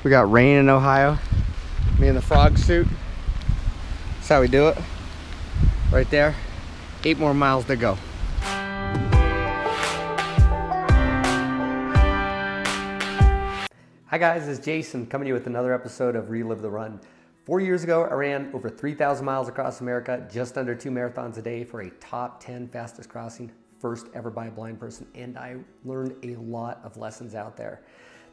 We got rain in Ohio. Me in the frog suit. That's how we do it. Right there. 8 more miles to go. Hi guys, it's Jason coming to you with another episode of Relive the Run. 4 years ago, I ran over 3,000 miles across America, just under 2 marathons a day for a top 10 fastest crossing, first ever by a blind person, and I learned a lot of lessons out there.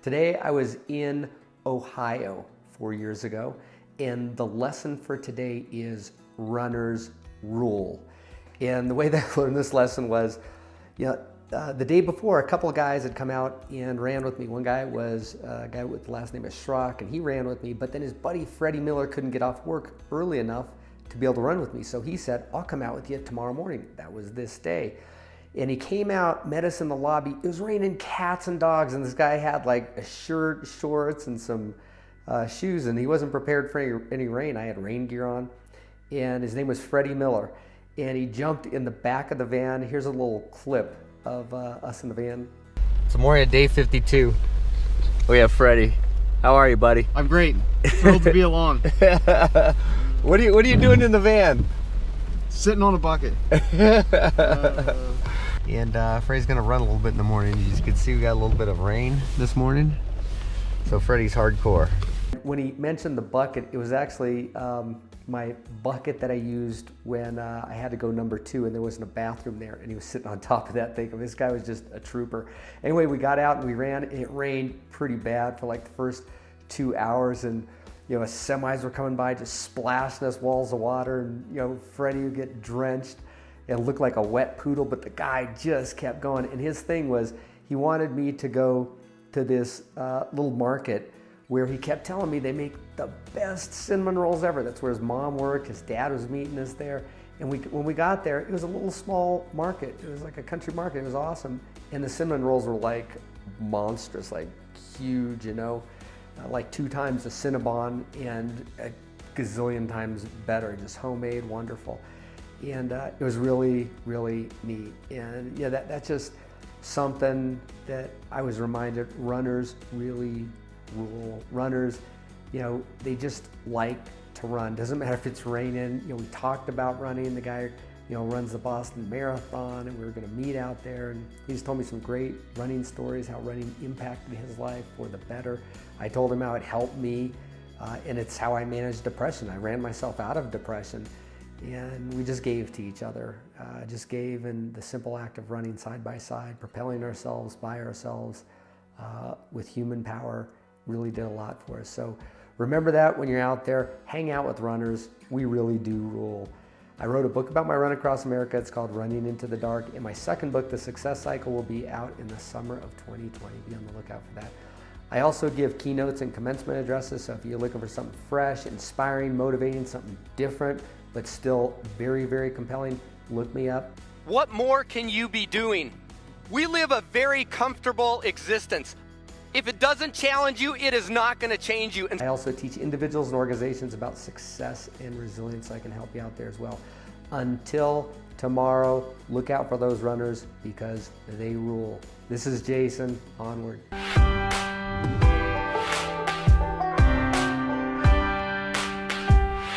Today, I was in Ohio 4 years ago, and the lesson for today is runners rule. And the way that I learned this lesson was, the day before, a couple of guys had come out and ran with me. One guy was a guy with the last name of Schrock, and he ran with me, but then his buddy Freddie Miller couldn't get off work early enough to be able to run with me. So he said, I'll come out with you tomorrow morning. That was this day. And he came out, met us in the lobby. It was raining cats and dogs, and this guy had like a shirt, shorts, and some shoes, and he wasn't prepared for any rain. I had rain gear on, and his name was Freddie Miller. And he jumped in the back of the van. Here's a little clip of us in the van. So morning of day 52. We have Freddie. How are you, buddy? I'm great. Thrilled to be along. What are you doing in the van? Sitting on a bucket. And Freddie's gonna run a little bit in the morning. As you can see, we got a little bit of rain this morning. So Freddie's hardcore. When he mentioned the bucket, it was actually my bucket that I used when I had to go number 2 and there wasn't a bathroom there, and he was sitting on top of that thing. This guy was just a trooper. Anyway, we got out and we ran, and it rained pretty bad for like the first 2 hours, and semis were coming by just splashing us walls of water, and Freddie would get drenched and looked like a wet poodle, but the guy just kept going. And his thing was, he wanted me to go to this little market where he kept telling me they make the best cinnamon rolls ever. That's where his mom worked, his dad was meeting us there. And when we got there, it was a little small market. It was like a country market, it was awesome. And the cinnamon rolls were like monstrous, like huge, like 2 times the Cinnabon and a gazillion times better, just homemade, wonderful. And it was really, really neat. And that's just something that I was reminded, runners really rule. Runners, they just like to run. Doesn't matter if it's raining. We talked about running. The guy, runs the Boston Marathon, and we were going to meet out there. And he just told me some great running stories, how running impacted his life for the better. I told him how it helped me, and it's how I managed depression. I ran myself out of depression, and we just gave to each other. Just gave, in the simple act of running side by side, propelling ourselves by ourselves with human power, really did a lot for us. So remember that when you're out there, hang out with runners. We really do rule. I wrote a book about my run across America. It's called Running into the Dark. And my second book, The Success Cycle, will be out in the summer of 2020. Be on the lookout for that. I also give keynotes and commencement addresses. So if you're looking for something fresh, inspiring, motivating, something different, but still very, very compelling, look me up. What more can you be doing? We live a very comfortable existence. If it doesn't challenge you, it is not going to change you. I also teach individuals and organizations about success and resilience, so I can help you out there as well. Until tomorrow, look out for those runners because they rule. This is Jason. Onward.